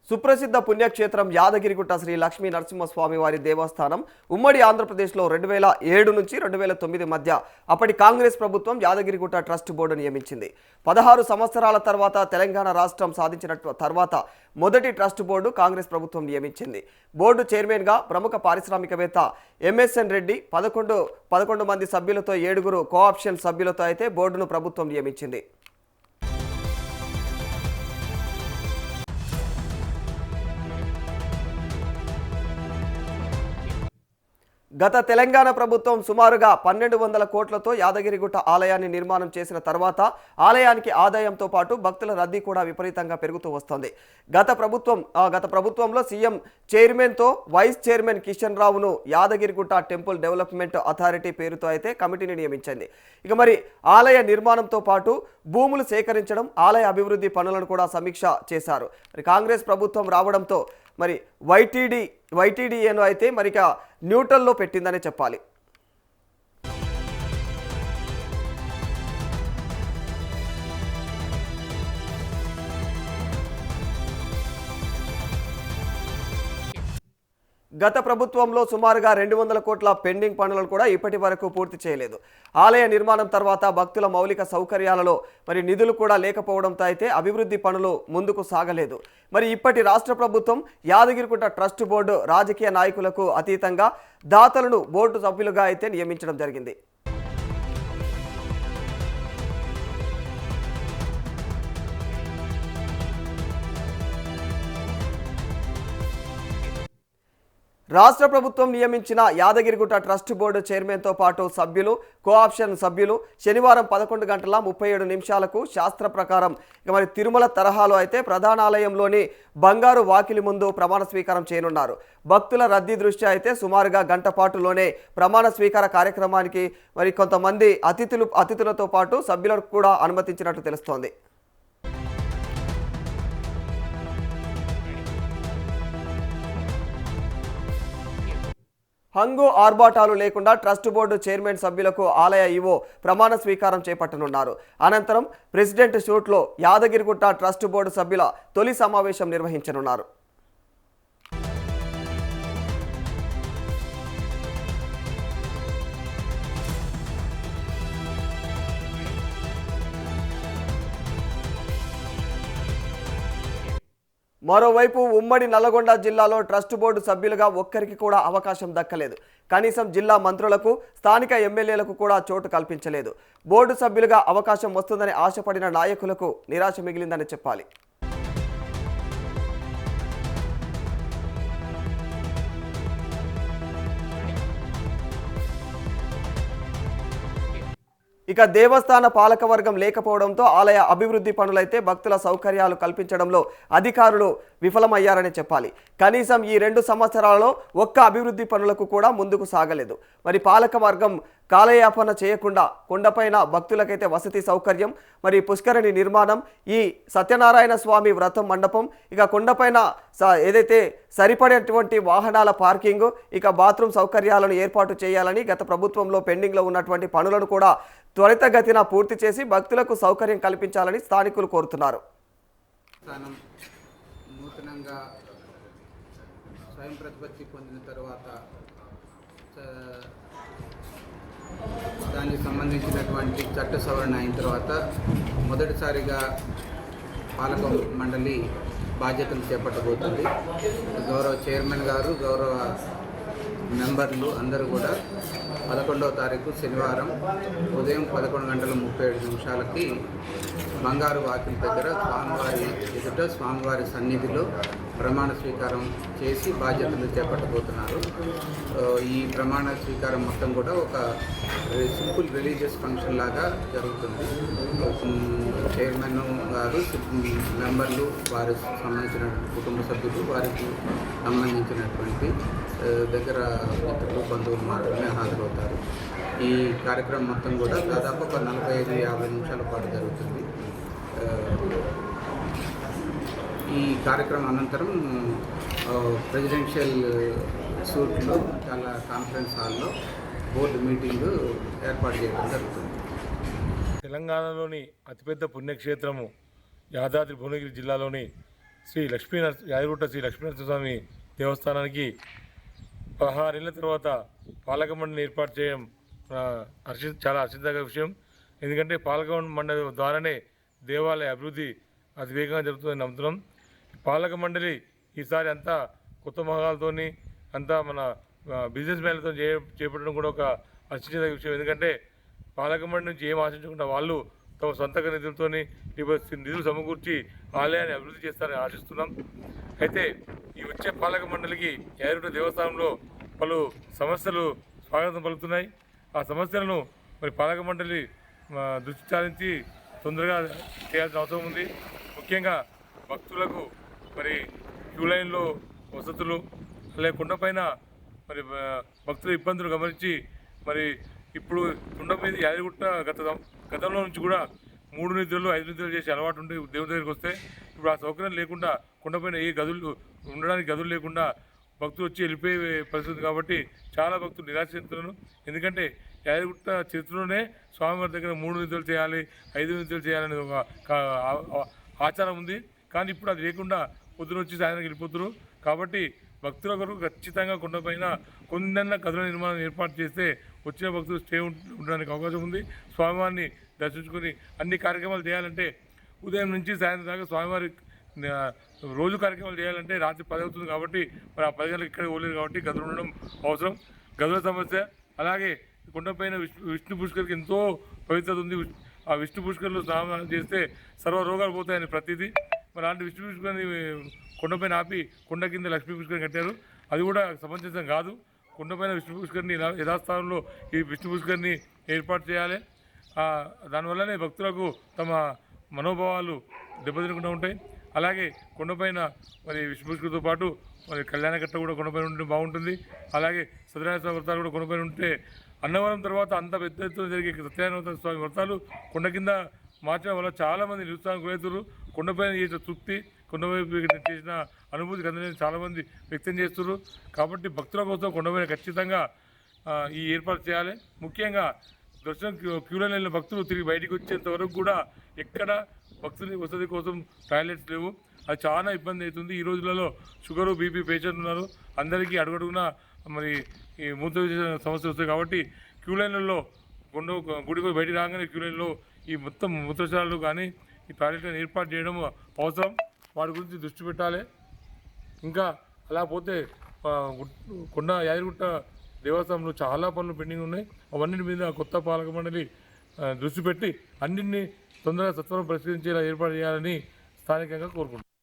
సుప్రసిద్ధ పుణ్యక్షేత్రం యాదగిరిగుట్ట శ్రీ లక్ష్మీ నరసింహస్వామి వారి దేవస్థానం ఉమ్మడి ఆంధ్రప్రదేశ్లో 2007 నుంచి 2009 మధ్య అప్పటి కాంగ్రెస్ ప్రభుత్వం యాదగిరిగుట్ట ట్రస్ట్ బోర్డు నియమించింది. 16 సంవత్సరాల తర్వాత తెలంగాణ రాష్ట్రం సాధించిన తర్వాత మొదటి ట్రస్ట్ బోర్డు కాంగ్రెస్ ప్రభుత్వం నియమించింది. బోర్డు చైర్మన్గా ప్రముఖ పారిశ్రామికవేత్త ఎంఎస్ఎన్ రెడ్డి 11 మంది సభ్యులతో 7 కోఆప్షన్ సభ్యులతో అయితే బోర్డును ప్రభుత్వం నియమించింది. గత తెలంగాణ ప్రభుత్వం సుమారుగా 1200 కోట్లతో యాదగిరిగుట్ట ఆలయాన్ని నిర్మాణం చేసిన తర్వాత ఆలయానికి ఆదాయంతో పాటు భక్తుల రద్దీ కూడా విపరీతంగా పెరుగుతూ వస్తోంది. గత ప్రభుత్వంలో సీఎం చైర్మన్తో వైస్ చైర్మన్ కిషన్ రావును యాదగిరిగుట్ట టెంపుల్ డెవలప్మెంట్ అథారిటీ పేరుతో అయితే కమిటీని నియమించింది. ఇక మరి ఆలయ నిర్మాణంతో పాటు భూములు సేకరించడం, ఆలయ అభివృద్ధి పనులను కూడా సమీక్ష చేశారు. మరి కాంగ్రెస్ ప్రభుత్వం రావడంతో మరి వైటీడీఏను అయితే మరిక న్యూట్రల్లో పెట్టిందనే చెప్పాలి. గత ప్రభుత్వంలో సుమారుగా 200 కోట్ల పెండింగ్ పనులను కూడా ఇప్పటి వరకు పూర్తి చేయలేదు. ఆలయ నిర్మాణం తర్వాత భక్తుల మౌలిక సౌకర్యాలలో మరి నిధులు కూడా లేకపోవడంతో అయితే అభివృద్ధి పనులు ముందుకు సాగలేదు. మరి ఇప్పటి రాష్ట్ర ప్రభుత్వం యాదగిరిగుట్ట ట్రస్ట్ బోర్డు రాజకీయ నాయకులకు అతీతంగా దాతలను బోర్డు సభ్యులుగా అయితే నియమించడం జరిగింది. రాష్ట్ర ప్రభుత్వం నియమించిన యాదగిరిగుట్ట ట్రస్ట్ బోర్డు చైర్మన్తో పాటు సభ్యులు, కోఆప్షన్ సభ్యులు శనివారం 11:37 శాస్త్ర ప్రకారం మరి తిరుమల తరహాలో అయితే ప్రధానాలయంలోని బంగారు వాకిలి ముందు ప్రమాణ స్వీకారం చేయనున్నారు. భక్తుల రద్దీ దృష్ట్యా అయితే సుమారుగా గంట పాటులోనే ప్రమాణ స్వీకార కార్యక్రమానికి మరి కొంతమంది అతిథులతో పాటు సభ్యులకు కూడా అనుమతించినట్టు తెలుస్తోంది. హంగు ఆర్భాటాలు లేకుండా ట్రస్ట్ బోర్డు చైర్మన్ సభ్యులకు ఆలయ ఈవో ప్రమాణ స్వీకారం చేపట్టనున్నారు. అనంతరం ప్రెసిడెంట్ షూట్లో యాదగిరిగుట్ట ట్రస్ట్ బోర్డు సభ్యుల తొలి సమావేశం నిర్వహించనున్నారు. మరోవైపు ఉమ్మడి నల్లగొండ జిల్లాలో ట్రస్ట్ బోర్డు సభ్యులుగా ఒక్కరికి కూడా అవకాశం దక్కలేదు. కనీసం జిల్లా మంత్రులకు, స్థానిక ఎమ్మెల్యేలకు కూడా చోటు కల్పించలేదు. బోర్డు సభ్యులుగా అవకాశం వస్తుందని ఆశపడిన నాయకులకు నిరాశ మిగిలిందని చెప్పాలి. ఇక దేవస్థాన పాలకవర్గం లేకపోవడంతో ఆలయ అభివృద్ధి పనులైతే భక్తుల సౌకర్యాలు కల్పించడంలో అధికారులు విఫలమయ్యారని చెప్పాలి. కనీసం ఈ 2 సంవత్సరాలలో ఒక్క అభివృద్ధి పనులకు కూడా ముందుకు సాగలేదు. మరి పాలకవర్గం కాలయాపన చేయకుండా కొండపైన భక్తులకైతే వసతి సౌకర్యం, మరి పుష్కరిణి నిర్మాణం, ఈ సత్యనారాయణ స్వామి వ్రతం మండపం, ఇక కొండపైన ఏదైతే సరిపడేటువంటి వాహనాల పార్కింగ్, ఇక బాత్రూమ్ సౌకర్యాలను ఏర్పాటు చేయాలని గత ప్రభుత్వంలో పెండింగ్లో ఉన్నటువంటి పనులను కూడా త్వరితగతిన పూర్తి చేసి భక్తులకు సౌకర్యం కల్పించాలని స్థానికులు కోరుతున్నారు. నూతనంగా స్వయం ప్రతిపత్తి పొందిన తర్వాత దానికి సంబంధించినటువంటి చట్ట సవరణ అయిన తర్వాత మొదటిసారిగా పాలక మండలి బాధ్యతలు చేపట్టబోతుంది. గౌరవ చైర్మన్ గారు, గౌరవ మెంబర్లు అందరూ కూడా 11వ తారీఖు శనివారం ఉదయం 11:37 బంగారు వాకిలి దగ్గర స్వామివారి ఎదుట స్వామివారి సన్నిధిలో ప్రమాణ స్వీకారం చేసి బాధ్యతలు చేపట్టబోతున్నారు. ఈ ప్రమాణ స్వీకారం మొత్తం కూడా ఒక సింపుల్ రిలీజియస్ ఫంక్షన్ లాగా జరుగుతుంది. చైర్మన్ గారు, మెంబర్లు, వారికి సంబంధించిన కుటుంబ సభ్యులు, వారికి సంబంధించినటువంటి దగ్గర మిత్రులు, బంధువులు మాత్రమే హాజరవుతారు. ఈ కార్యక్రమం మొత్తం కూడా దాదాపు ఒక 45-50 నిమిషాల పాటు జరుగుతుంది. ఈ కార్యక్రమం అనంతరం ప్రెసిడెన్షియల్ సూట్లో చాలా కాన్ఫరెన్స్ హాల్లో బోర్డు మీటింగ్ ఏర్పాటు చేయడం జరుగుతుంది. తెలంగాణలోని అతిపెద్ద పుణ్యక్షేత్రము యాదాద్రి భువనగిరి జిల్లాలోని యాదగిరిగుట్ట శ్రీ లక్ష్మీనరసింహస్వామి దేవస్థానానికి 16 ఏళ్ల తర్వాత పాలక మండలిని ఏర్పాటు చేయడం చాలా హర్షించదగ్గ విషయం. ఎందుకంటే పాలక మండలి ద్వారానే దేవాలయ అభివృద్ధి అతి వేగంగా జరుగుతుందని నమ్ముతున్నాం. పాలక మండలి ఈసారి అంతా కొత్త మొహాలతోని అంతా మన బిజినెస్ మ్యాన్లతో చేపట్టడం కూడా ఒక హర్షించదగ్గ విషయం. ఎందుకంటే పాలక మండలి నుంచి ఏం ఆశించకుండా వాళ్ళు తమ సొంత నిధులతోని నిధులు సమకూర్చి ఆలయాన్ని అభివృద్ధి చేస్తారని ఆశిస్తున్నాం. అయితే ఈ వచ్చే పాలక మండలికి యాదగిరిగుట్ట దేవస్థానంలో పలు సమస్యలు స్వాగతం పలుకుతున్నాయి. ఆ సమస్యలను మరి పాలక మండలి దృష్టి సారించి తొందరగా చేయాల్సిన అవసరం ఉంది. ముఖ్యంగా భక్తులకు మరి క్యూ లైన్లో వసతులు అలాగే కొండపైన మరి భక్తుల ఇబ్బందులు గమనించి మరి ఇప్పుడు కొండ మీద యాదగిరిగుట్ట గతంలో నుంచి కూడా 3 నిద్రలు 5 నిద్రలు చేసే అలవాటు ఉంటే దేవుడి దగ్గరికి వస్తే ఇప్పుడు ఆ సౌకర్యం లేకుండా కొండపైన ఏ గదులు ఉండడానికి గదులు లేకుండా భక్తులు వచ్చి వెళ్ళిపోయే పరిస్థితి కాబట్టి చాలా భక్తులు నిరాశ చెందుతున్నారు. ఎందుకంటే యాదగిరిగుట్ట చరిత్రలోనే స్వామివారి దగ్గర 3 నిద్రలు చేయాలి 5 నిద్రలు చేయాలనే ఒక ఆచారం ఉంది. కానీ ఇప్పుడు అది లేకుండా పొద్దున వచ్చి సాయంత్రం వెళ్ళిపోతున్నారు. కాబట్టి భక్తుల కొరకు ఖచ్చితంగా కొండపైన కొందన్న గదుల నిర్మాణం ఏర్పాటు చేస్తే వచ్చిన భక్తులు స్టే ఉండడానికి అవకాశం ఉంది. స్వామివారిని దర్శించుకొని అన్ని కార్యక్రమాలు చేయాలంటే ఉదయం నుంచి సాయంత్రం దాకా స్వామివారి రోజు కార్యక్రమాలు చేయాలంటే రాత్రి 10 అవుతుంది. కాబట్టి మరి ఆ 10 గంటలకు ఇక్కడ పోలేదు కాబట్టి గదులు ఉండడం అవసరం. గదుల సమస్య అలాగే కొండపైన విష్ణు పుష్కర్కి ఎంతో పవిత్రత ఉంది. ఆ విష్ణు పుష్కర్లో స్నానం చేస్తే సర్వ రోగాలు పోతాయని ప్రతిదీ. మరి అలాంటి విష్ణు పుష్కర్ని కొండపైన ఆపి కొండ కింద లక్ష్మీ పుష్కర్ కట్టారు. అది కూడా సమంజసం కాదు. కొండపైన విష్ణు పుష్కర్ని యథాస్థానంలో ఈ విష్ణు పుష్కర్ని ఏర్పాటు చేయాలి. దానివల్లనే భక్తులకు తమ మనోభావాలు దెబ్బతినకుండా ఉంటాయి. అలాగే కొండపైన మరి విష్ణు పుష్కర్తో పాటు మరి కళ్యాణకట్ట కూడా కొండపైన ఉంటే బాగుంటుంది. అలాగే సత్యనారాయణ స్వామి వ్రతాలు కూడా కొండపైన ఉంటే అన్నవరం తర్వాత అంత పెద్ద ఎత్తున జరిగే సత్యనారాయణ స్వామి వ్రతాలు కొండ కింద మార్చడం వల్ల చాలామంది నిరుత్సాహం గురవుతారు. కొండపైన చేసిన తృప్తి కొండపై చేసిన అనుభూతి అందరినీ చాలామంది వ్యక్తం చేస్తున్నారు. కాబట్టి భక్తుల కోసం కొండపైన ఖచ్చితంగా ఈ ఏర్పాటు చేయాలి. ముఖ్యంగా దర్శనం క్యూలో వెళ్ళిన భక్తులు తిరిగి బయటికి వచ్చేంత వరకు కూడా ఎక్కడ భక్తుల వసతి కోసం టాయిలెట్స్ లేవు. అది చాలా ఇబ్బంది అవుతుంది. ఈ రోజులలో షుగరు బీపీ పేషెంట్ ఉన్నారు. అందరికీ అడుగడుగున మరి ఈ మూత్ర సమస్యలు వస్తాయి. కాబట్టి క్యూ లైన్లలో గుడికి బయటికి రాగానే క్యూ లైన్లో ఈ మొత్తం మూత్రశాలలు కానీ ఈ టాయిలెట్లను ఏర్పాటు చేయడం అవసరం. వాటి గురించి దృష్టి పెట్టాలి. ఇంకా అలా పోతే కొండ యాదగిరిగుట్ట దేవస్థానంలో చాలా పనులు పెండింగ్ ఉన్నాయి. అవన్నిటి మీద కొత్త పాలక మండలి దృష్టి పెట్టి అన్నింటినీ తొందరగా సత్వరం పరిష్కరించేలా ఏర్పాటు చేయాలని స్థానికంగా కోరుకుంటున్నాను.